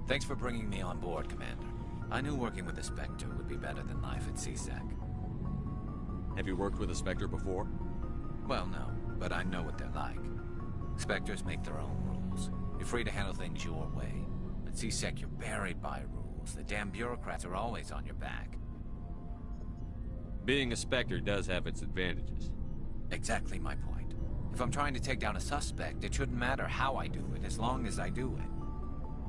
Thanks for bringing me on board, Commander. I knew working with the Spectre would be better than life at C-Sec. Have you worked with a Spectre before? Well, no, but I know what they're like. Spectres make their own rules. You're free to handle things your way. At C-Sec, you're buried by rules. The damn bureaucrats are always on your back. Being a Spectre does have its advantages. Exactly my point. If I'm trying to take down a suspect, it shouldn't matter how I do it, as long as I do it.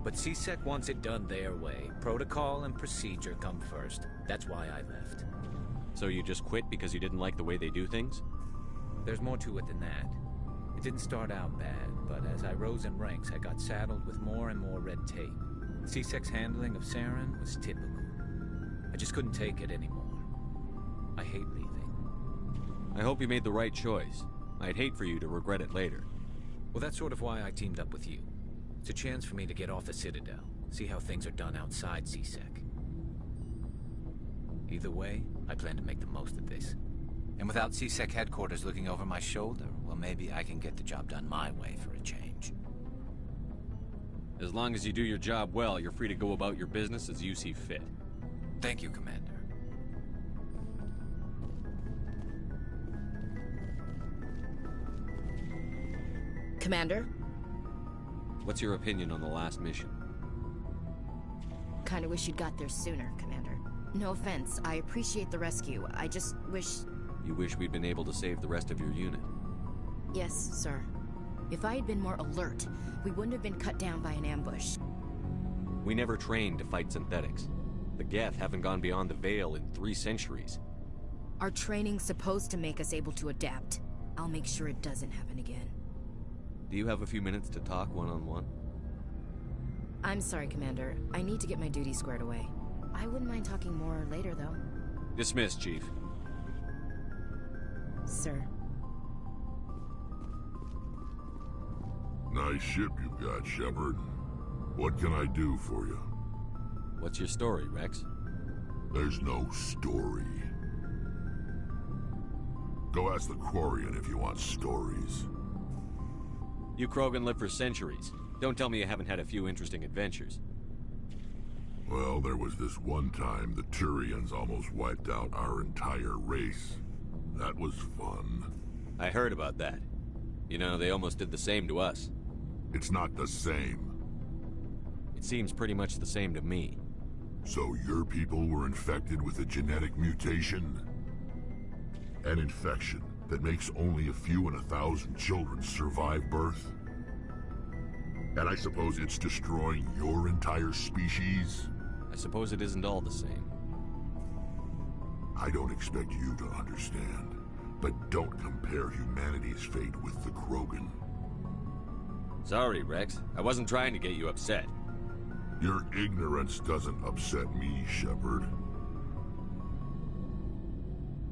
But C-Sec wants it done their way. Protocol and procedure come first. That's why I left. So you just quit because you didn't like the way they do things? There's more to it than that. It didn't start out bad, but as I rose in ranks, I got saddled with more and more red tape. C-Sec's handling of Saren was typical. I just couldn't take it anymore. I hate leaving. I hope you made the right choice. I'd hate for you to regret it later. Well, that's sort of why I teamed up with you. It's a chance for me to get off the Citadel, see how things are done outside C-Sec. Either way, I plan to make the most of this. And without C-Sec headquarters looking over my shoulder, well, maybe I can get the job done my way for a change. As long as you do your job well, you're free to go about your business as you see fit. Thank you, Commander. Commander? What's your opinion on the last mission? Kinda wish you'd got there sooner, Commander. No offense, I appreciate the rescue. I just wish... You wish we'd been able to save the rest of your unit? Yes, sir. If I had been more alert, we wouldn't have been cut down by an ambush. We never trained to fight synthetics. The Geth haven't gone beyond the Veil in 3 centuries. Our training's supposed to make us able to adapt. I'll make sure it doesn't happen again. Do you have a few minutes to talk one-on-one? I'm sorry, Commander. I need to get my duty squared away. I wouldn't mind talking more later, though. Dismissed, Chief. Sir. Nice ship you've got, Shepard. What can I do for you? What's your story, Rex? There's no story. Go ask the Quarian if you want stories. You Krogan lived for centuries. Don't tell me you haven't had a few interesting adventures. Well, there was this one time the Turians almost wiped out our entire race. That was fun. I heard about that. You know, they almost did the same to us. It's not the same. It seems pretty much the same to me. So your people were infected with a genetic mutation? An infection that makes only a few in 1,000 children survive birth? And I suppose it's destroying your entire species? I suppose it isn't all the same. I don't expect you to understand, but don't compare humanity's fate with the Krogan. Sorry, Rex. I wasn't trying to get you upset. Your ignorance doesn't upset me, Shepard.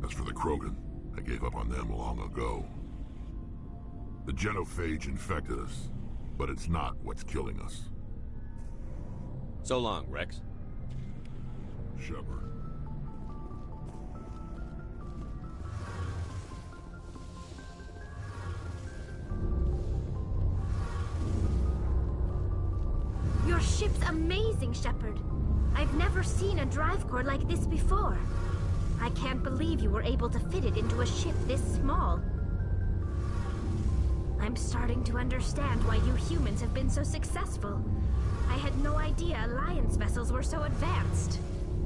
As for the Krogan, I gave up on them long ago. The genophage infected us, but it's not what's killing us. So long, Rex. Shepard. Your ship's amazing, Shepard. I've never seen a drive core like this before. I can't believe you were able to fit it into a ship this small. I'm starting to understand why you humans have been so successful. I had no idea Alliance vessels were so advanced.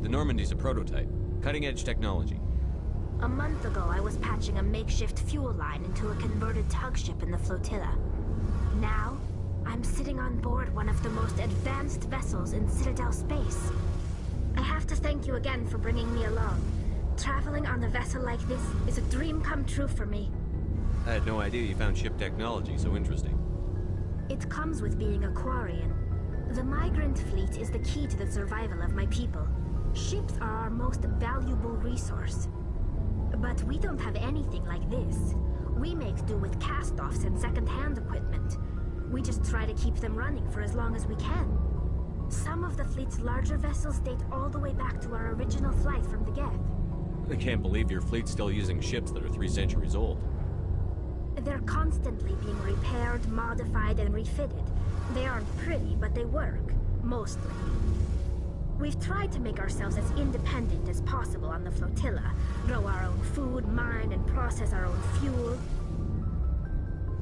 The Normandy's a prototype. Cutting-edge technology. A month ago, I was patching a makeshift fuel line into a converted tug ship in the flotilla. Now, I'm sitting on board one of the most advanced vessels in Citadel space. I have to thank you again for bringing me along. Traveling on a vessel like this is a dream come true for me. I had no idea you found ship technology so interesting. It comes with being a Quarian. The migrant fleet is the key to the survival of my people. Ships are our most valuable resource. But we don't have anything like this. We make do with cast-offs and second-hand equipment. We just try to keep them running for as long as we can. Some of the fleet's larger vessels date all the way back to our original flight from the Geth. I can't believe your fleet's still using ships that are 3 centuries old. They're constantly being repaired, modified, and refitted. They aren't pretty, but they work. Mostly. We've tried to make ourselves as independent as possible on the flotilla. Grow our own food, mine, and process our own fuel.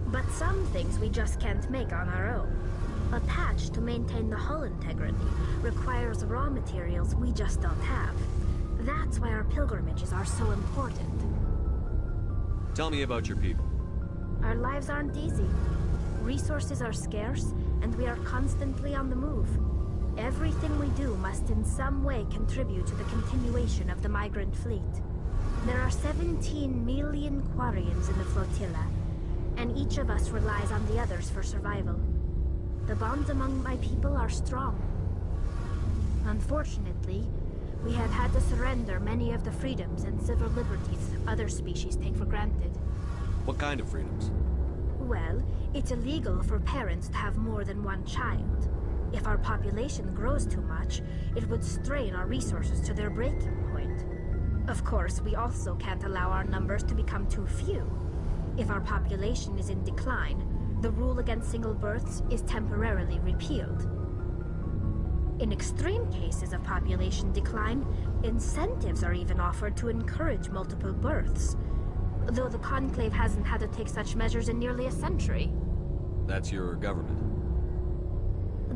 But some things we just can't make on our own. A patch to maintain the hull integrity requires raw materials we just don't have. That's why our pilgrimages are so important. Tell me about your people. Our lives aren't easy. Resources are scarce, and we are constantly on the move. Everything we do must in some way contribute to the continuation of the migrant fleet. There are 17 million Quarians in the flotilla, and each of us relies on the others for survival. The bonds among my people are strong. Unfortunately, we have had to surrender many of the freedoms and civil liberties other species take for granted. What kind of freedoms? Well, it's illegal for parents to have more than one child. If our population grows too much, it would strain our resources to their breaking point. Of course, we also can't allow our numbers to become too few. If our population is in decline, the rule against single births is temporarily repealed. In extreme cases of population decline, incentives are even offered to encourage multiple births, though the Conclave hasn't had to take such measures in nearly a century. That's your government.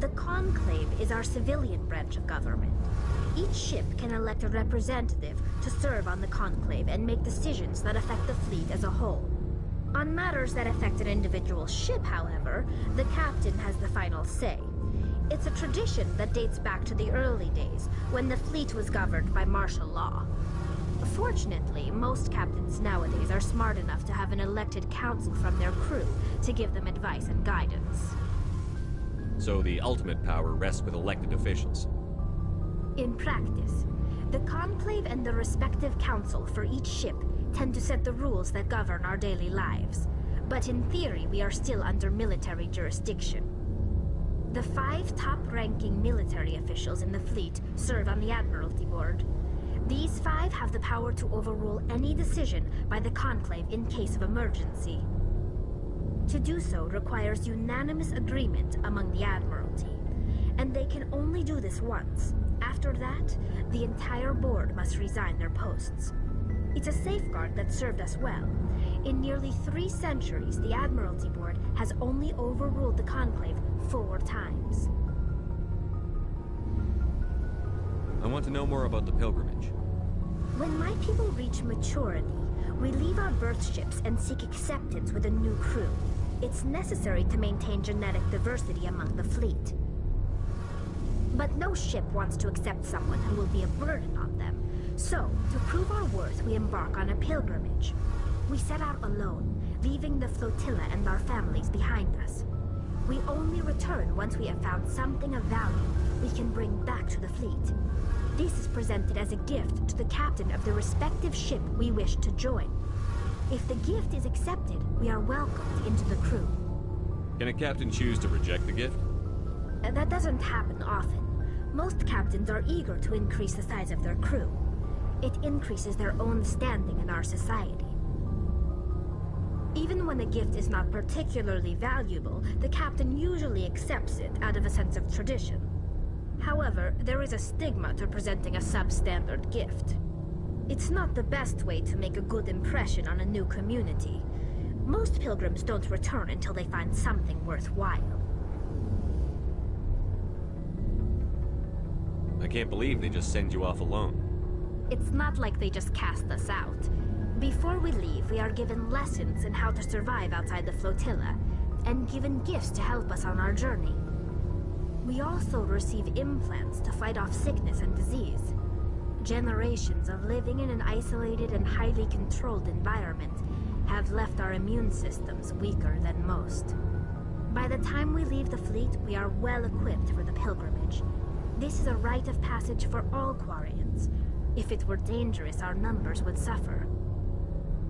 The Conclave is our civilian branch of government. Each ship can elect a representative to serve on the Conclave and make decisions that affect the fleet as a whole. On matters that affect an individual ship, however, the captain has the final say. It's a tradition that dates back to the early days, when the fleet was governed by martial law. Fortunately, most captains nowadays are smart enough to have an elected council from their crew to give them advice and guidance. So the ultimate power rests with elected officials. In practice, the Conclave and the respective council for each ship tend to set the rules that govern our daily lives. But in theory, we are still under military jurisdiction. The 5 top-ranking military officials in the fleet serve on the Admiralty Board. These 5 have the power to overrule any decision by the Conclave in case of emergency. To do so requires unanimous agreement among the Admiralty, and they can only do this once. After that, the entire board must resign their posts. It's a safeguard that served us well. In nearly 3 centuries, the Admiralty Board has only overruled the Conclave 4 times. I want to know more about the pilgrimage. When my people reach maturity, we leave our birth ships and seek acceptance with a new crew. It's necessary to maintain genetic diversity among the fleet. But no ship wants to accept someone who will be a burden on them. So, to prove our worth, we embark on a pilgrimage. We set out alone, leaving the flotilla and our families behind us. We only return once we have found something of value we can bring back to the fleet. This is presented as a gift to the captain of the respective ship we wish to join. If the gift is accepted, we are welcomed into the crew. Can a captain choose to reject the gift? That doesn't happen often. Most captains are eager to increase the size of their crew. It increases their own standing in our society. Even when a gift is not particularly valuable, the captain usually accepts it out of a sense of tradition. However, there is a stigma to presenting a substandard gift. It's not the best way to make a good impression on a new community. Most pilgrims don't return until they find something worthwhile. I can't believe they just send you off alone. It's not like they just cast us out. Before we leave, we are given lessons in how to survive outside the flotilla, and given gifts to help us on our journey. We also receive implants to fight off sickness and disease. Generations of living in an isolated and highly controlled environment have left our immune systems weaker than most. By the time we leave the fleet, we are well equipped for the pilgrimage. This is a rite of passage for all Quarians. If it were dangerous, our numbers would suffer.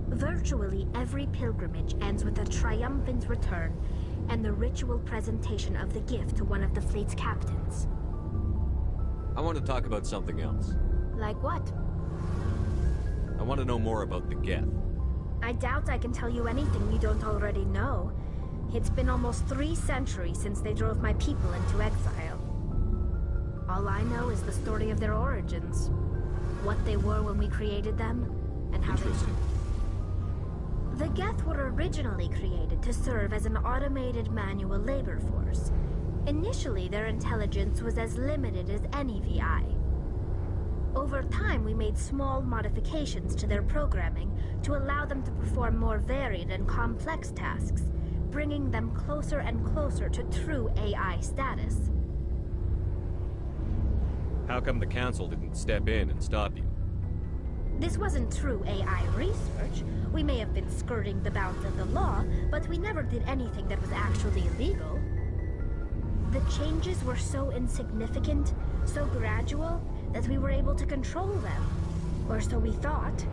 Virtually every pilgrimage ends with a triumphant return and the ritual presentation of the gift to one of the fleet's captains. I want to talk about something else. Like what? I want to know more about the Geth. I doubt I can tell you anything you don't already know. It's been almost 3 centuries since they drove my people into exile. All I know is the story of their origins. What they were when we created them, and how Interesting. The Geth were originally created to serve as an automated manual labor force. Initially, their intelligence was as limited as any VI. Over time, we made small modifications to their programming to allow them to perform more varied and complex tasks, bringing them closer and closer to true AI status. How come the Council didn't step in and stop you? This wasn't true AI research. We may have been skirting the bounds of the law, but we never did anything that was actually illegal. The changes were so insignificant, so gradual, that we were able to control them. Or so we thought.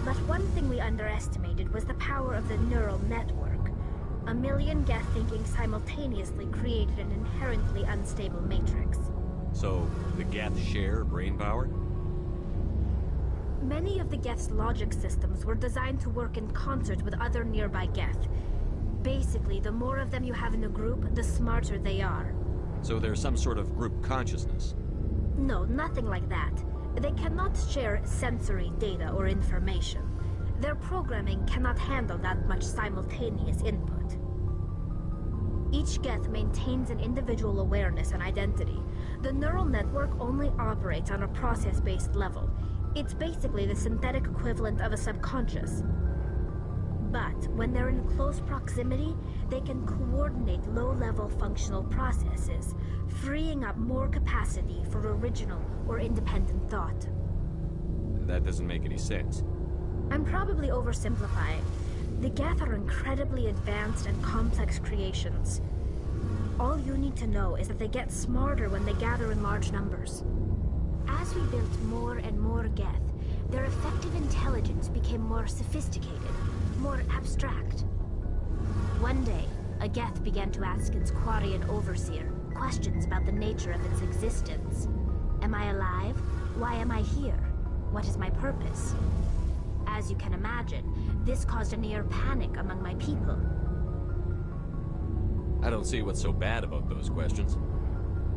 But one thing we underestimated was the power of the neural network. A million Geth thinking simultaneously created an inherently unstable matrix. So, the Geth share brain power? Many of the Geth's logic systems were designed to work in concert with other nearby Geth. Basically, the more of them you have in a group, the smarter they are. So there's some sort of group consciousness? No, nothing like that. They cannot share sensory data or information. Their programming cannot handle that much simultaneous input. Each Geth maintains an individual awareness and identity. The neural network only operates on a process-based level. It's basically the synthetic equivalent of a subconscious. But when they're in close proximity, they can coordinate low-level functional processes, freeing up more capacity for original or independent thought. That doesn't make any sense. I'm probably oversimplifying. The Geth are incredibly advanced and complex creations. All you need to know is that they get smarter when they gather in large numbers. As we built more and more Geth, their effective intelligence became more sophisticated, more abstract. One day, a Geth began to ask its Quarian overseer questions about the nature of its existence. Am I alive? Why am I here? What is my purpose? As you can imagine, this caused a near panic among my people. I don't see what's so bad about those questions.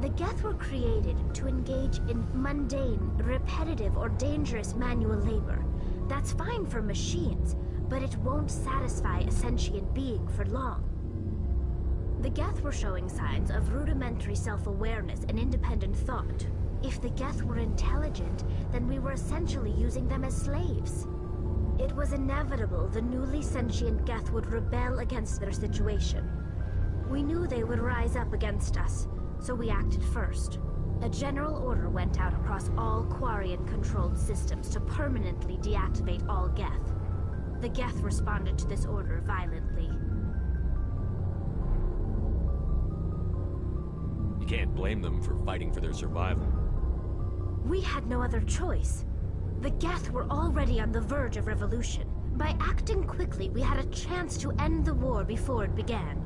The Geth were created to engage in mundane, repetitive, or dangerous manual labor. That's fine for machines, but it won't satisfy a sentient being for long. The Geth were showing signs of rudimentary self-awareness and independent thought. If the Geth were intelligent, then we were essentially using them as slaves. It was inevitable the newly sentient Geth would rebel against their situation. We knew they would rise up against us, so we acted first. A general order went out across all Quarian-controlled systems to permanently deactivate all Geth. The Geth responded to this order violently. can't blame them for fighting for their survival. We had no other choice. The Geth were already on the verge of revolution. By acting quickly, we had a chance to end the war before it began.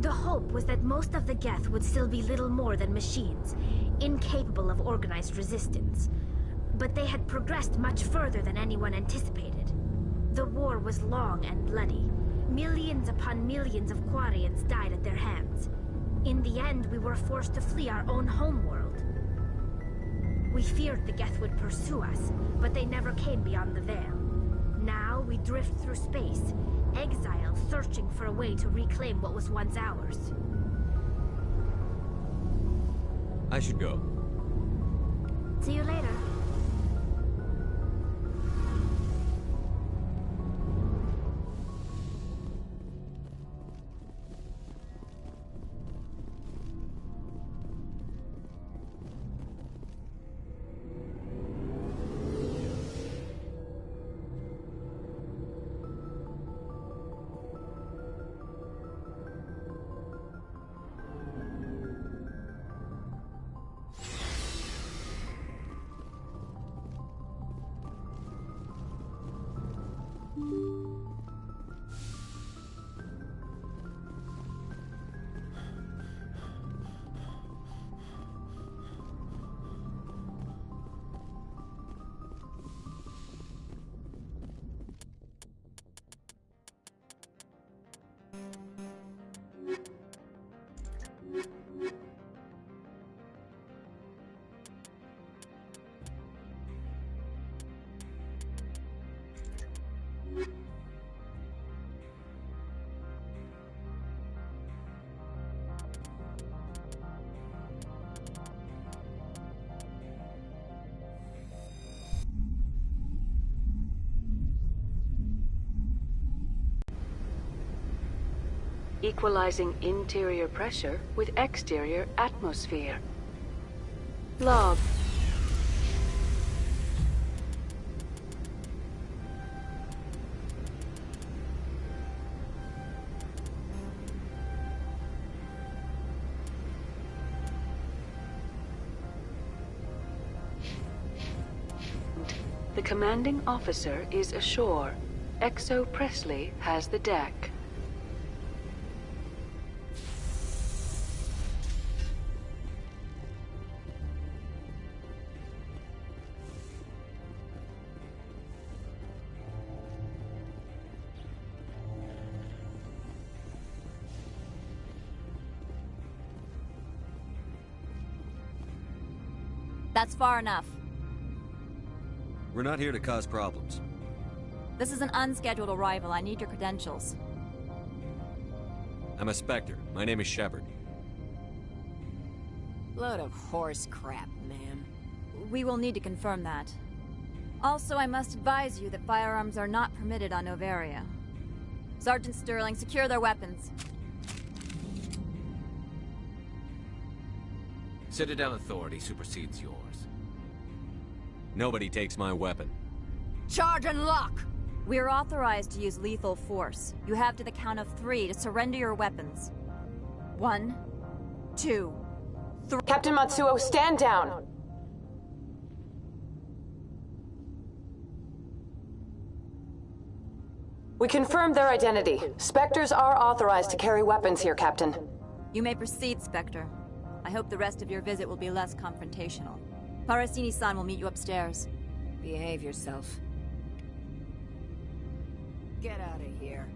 The hope was that most of the Geth would still be little more than machines, incapable of organized resistance. But they had progressed much further than anyone anticipated. The war was long and bloody. Millions upon millions of Quarians died at their hands. In the end, we were forced to flee our own homeworld. We feared the Geth would pursue us, but they never came beyond the Veil. Now we drift through space, exile searching for a way to reclaim what was once ours. I should go. See you later. Equalizing interior pressure with exterior atmosphere. Log. The commanding officer is ashore. Exo Presley has the deck. That's far enough. We're not here to cause problems. This is an unscheduled arrival. I need your credentials. I'm a Spectre. My name is Shepard. Load of horse crap, ma'am. We will need to confirm that. Also, I must advise you that firearms are not permitted on Noveria. Sergeant Sterling, secure their weapons. Citadel authority supersedes yours. Nobody takes my weapon. Charge and lock! We are authorized to use lethal force. You have to the count of 3 to surrender your weapons. 1, 2, 3. Captain Matsuo, stand down! We confirmed their identity. Spectres are authorized to carry weapons here, Captain. You may proceed, Spectre. I hope the rest of your visit will be less confrontational. Parasini-san will meet you upstairs. Behave yourself. Get out of here.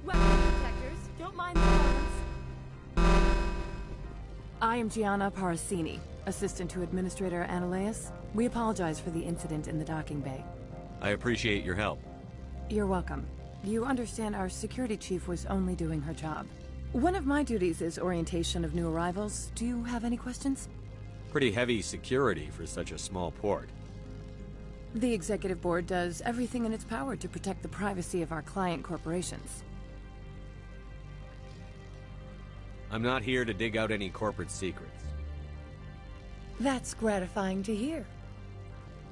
Weapon protectors, don't mind the violence. I am Gianna Parasini, assistant to Administrator Analeas. We apologize for the incident in the docking bay. I appreciate your help. You're welcome. You understand our security chief was only doing her job. One of my duties is orientation of new arrivals. Do you have any questions? Pretty heavy security for such a small port. The Executive Board does everything in its power to protect the privacy of our client corporations. I'm not here to dig out any corporate secrets. That's gratifying to hear.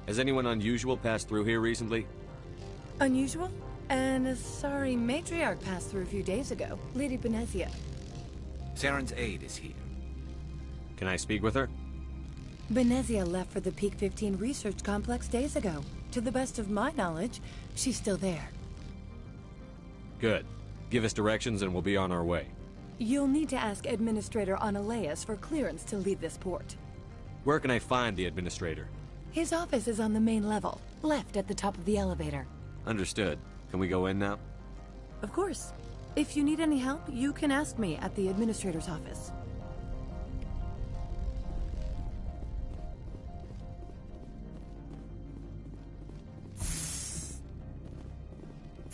Has anyone unusual passed through here recently? Unusual? And a sorry matriarch passed through a few days ago. Lady Benezia. Saren's aide is here. Can I speak with her? Benezia left for the Peak 15 research complex days ago. To the best of my knowledge, she's still there. Good. Give us directions and we'll be on our way. You'll need to ask Administrator Analeas for clearance to leave this port. Where can I find the Administrator? His office is on the main level, left at the top of the elevator. Understood. Can we go in now? Of course. If you need any help, you can ask me at the Administrator's office.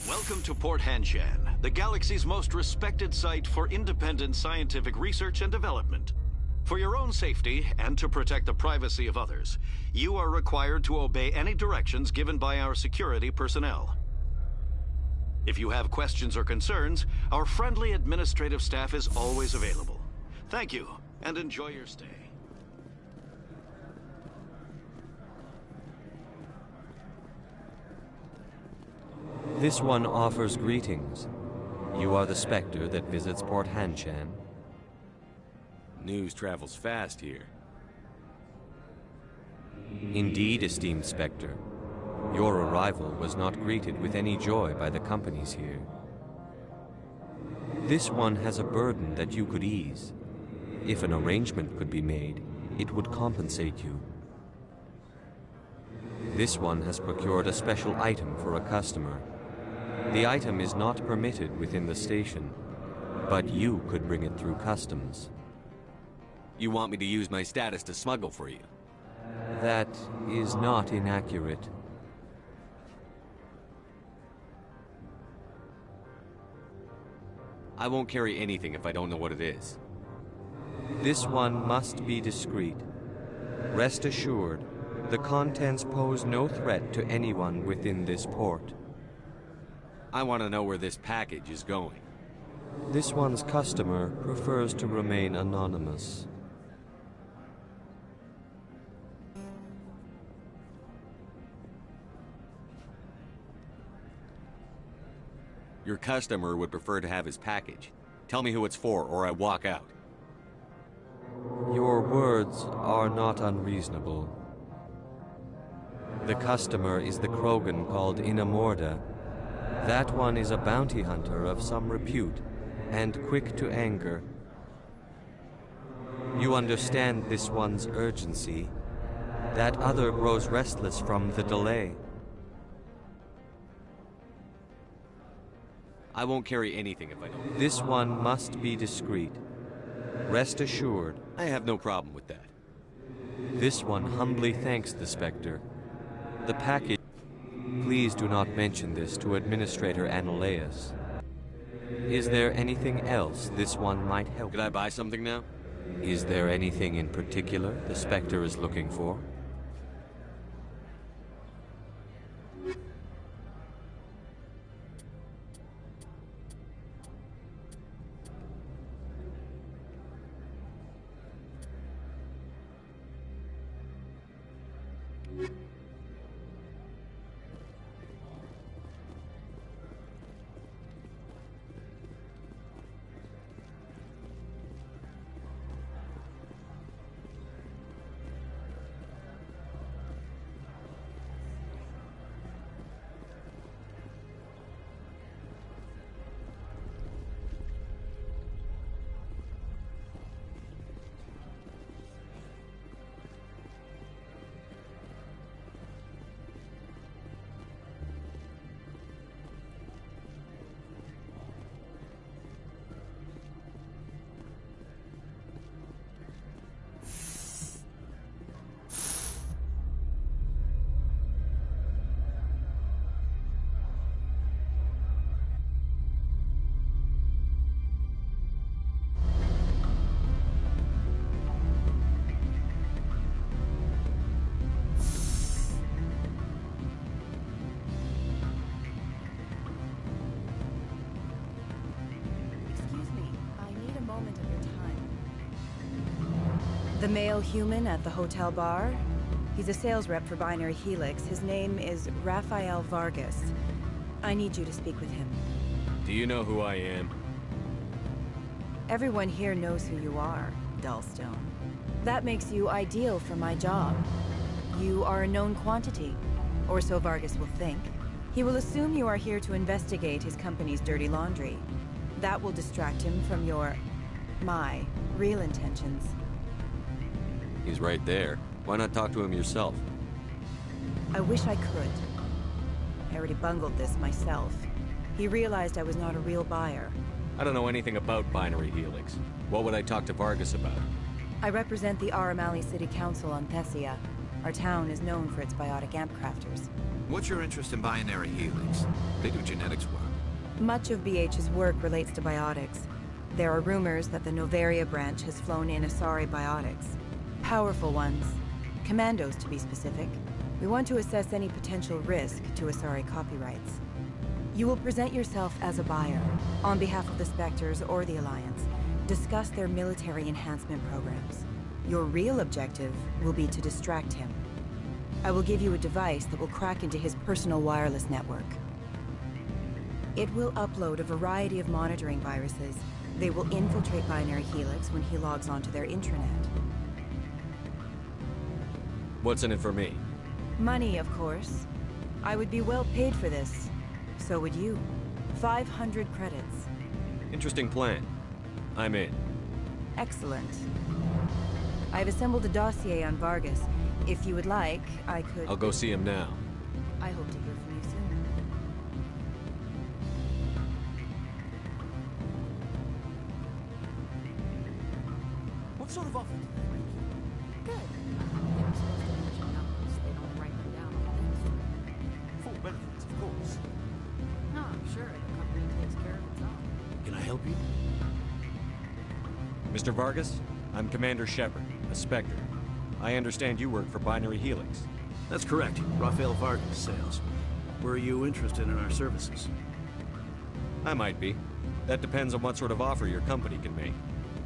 Welcome to Port Hanshan, the galaxy's most respected site for independent scientific research and development. For your own safety, and to protect the privacy of others, you are required to obey any directions given by our security personnel. If you have questions or concerns, our friendly administrative staff is always available. Thank you, and enjoy your stay. This one offers greetings. You are the Spectre that visits Port Hanshan. News travels fast here. Indeed, esteemed Spectre. Your arrival was not greeted with any joy by the companies here. This one has a burden that you could ease. If an arrangement could be made, it would compensate you. This one has procured a special item for a customer. The item is not permitted within the station, but you could bring it through customs. You want me to use my status to smuggle for you? That is not inaccurate. I won't carry anything if I don't know what it is. This one must be discreet. Rest assured, the contents pose no threat to anyone within this port. I want to know where this package is going. This one's customer prefers to remain anonymous. Your customer would prefer to have his package. Tell me who it's for, or I walk out. Your words are not unreasonable. The customer is the Krogan called Inamorda. That one is a bounty hunter of some repute, and quick to anger. You understand this one's urgency. That other grows restless from the delay. I won't carry anything if I don't. This one must be discreet. Rest assured. I have no problem with that. This one humbly thanks the Spectre. The package... Please do not mention this to Administrator Analeas. Is there anything else this one might help? Could I buy something now? Is there anything in particular the Spectre is looking for? The male human at the hotel bar? He's a sales rep for Binary Helix. His name is Rafael Vargas. I need you to speak with him. Do you know who I am? Everyone here knows who you are, Dullstone. That makes you ideal for my job. You are a known quantity, or so Vargas will think. He will assume you are here to investigate his company's dirty laundry. That will distract him from my real intentions. He's right there. Why not talk to him yourself? I wish I could. I already bungled this myself. He realized I was not a real buyer. I don't know anything about Binary Helix. What would I talk to Vargas about? I represent the Aramali City Council on Thessia. Our town is known for its biotic amp crafters. What's your interest in Binary Helix? They do genetics work. Much of BH's work relates to biotics. There are rumors that the Noveria branch has flown in Asari biotics. Powerful ones. Commandos, to be specific. We want to assess any potential risk to Asari copyrights. You will present yourself as a buyer, on behalf of the Spectres or the Alliance. Discuss their military enhancement programs. Your real objective will be to distract him. I will give you a device that will crack into his personal wireless network. It will upload a variety of monitoring viruses. They will infiltrate Binary Helix when he logs onto their intranet. What's in it for me? Money, of course. I would be well paid for this. So would you. 500 credits. Interesting plan. I'm in. Excellent. I've assembled a dossier on Vargas. If you would like, I could... I'll go see him now. I hope to hear from you soon. What sort of offer did they make you? Good. They were supposed to mention numbers. They don't write them down on things. Full benefits, of course. No, I'm sure the company takes care of its own. Can I help you? Mr. Vargas, I'm Commander Shepard, a Spectre. I understand you work for Binary Helix. That's correct. Rafael Vargas, sales. Were you interested in our services? I might be. That depends on what sort of offer your company can make.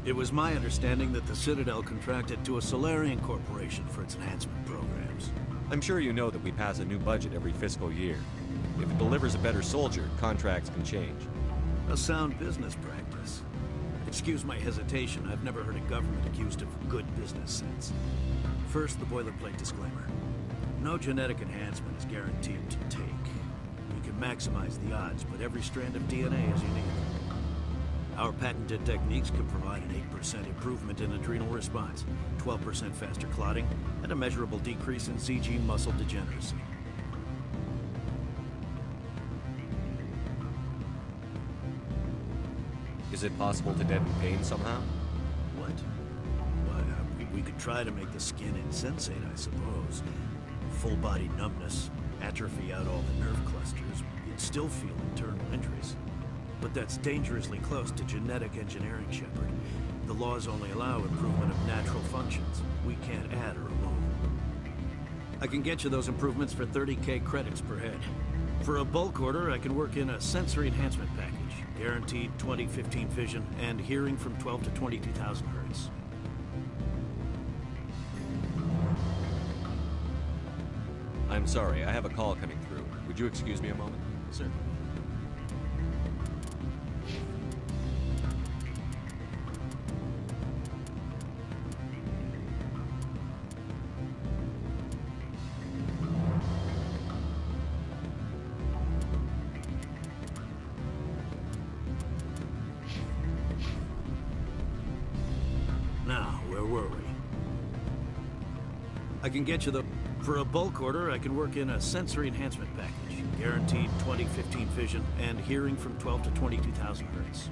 It was my understanding that the Citadel contracted to a Solarian corporation for its enhancement programs. I'm sure you know that we pass a new budget every fiscal year. If it delivers a better soldier, contracts can change. A sound business practice. Excuse my hesitation, I've never heard a government accused of good business sense. First, the boilerplate disclaimer. No genetic enhancement is guaranteed to take. You can maximize the odds, but every strand of DNA is unique. Our patented techniques can provide an 8% improvement in adrenal response, 12% faster clotting, and a measurable decrease in CG muscle degeneracy. Is it possible to deaden pain somehow? What? Well, we could try to make the skin insensate, I suppose. Full-body numbness, atrophy out all the nerve clusters. You'd still feel internal injuries. But that's dangerously close to genetic engineering, Shepard. The laws only allow improvement of natural functions. We can't add or remove. I can get you those improvements for 30K credits per head. For a bulk order, I can work in a sensory enhancement package. Guaranteed 20/15 vision and hearing from 12 to 22,000 hertz. I'm sorry, I have a call coming through. Would you excuse me a moment? Certainly. Now, where were we? I can get you the... For a bulk order, I can work in a sensory enhancement package. Guaranteed 20/15 vision and hearing from 12 to 22,000 hertz.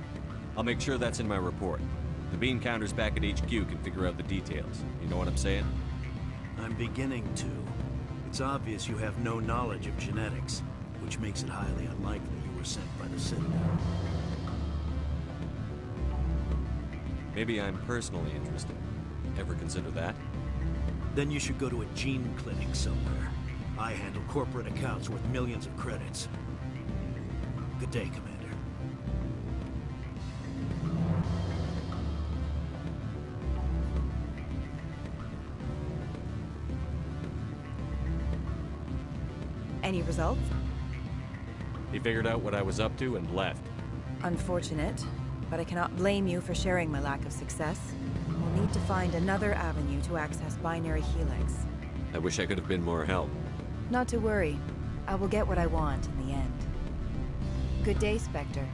I'll make sure that's in my report. The bean counters back at HQ can figure out the details. You know what I'm saying? I'm beginning to. It's obvious you have no knowledge of genetics, which makes it highly unlikely you were sent by the Citadel. Maybe I'm personally interested. Ever consider that? Then you should go to a gene clinic somewhere. I handle corporate accounts worth millions of credits. Good day, Commander. Any results? He figured out what I was up to and left. Unfortunate, but I cannot blame you for sharing my lack of success. We'll need to find another avenue to access Binary Helix. I wish I could have been more help. Not to worry. I will get what I want in the end. Good day, Spectre.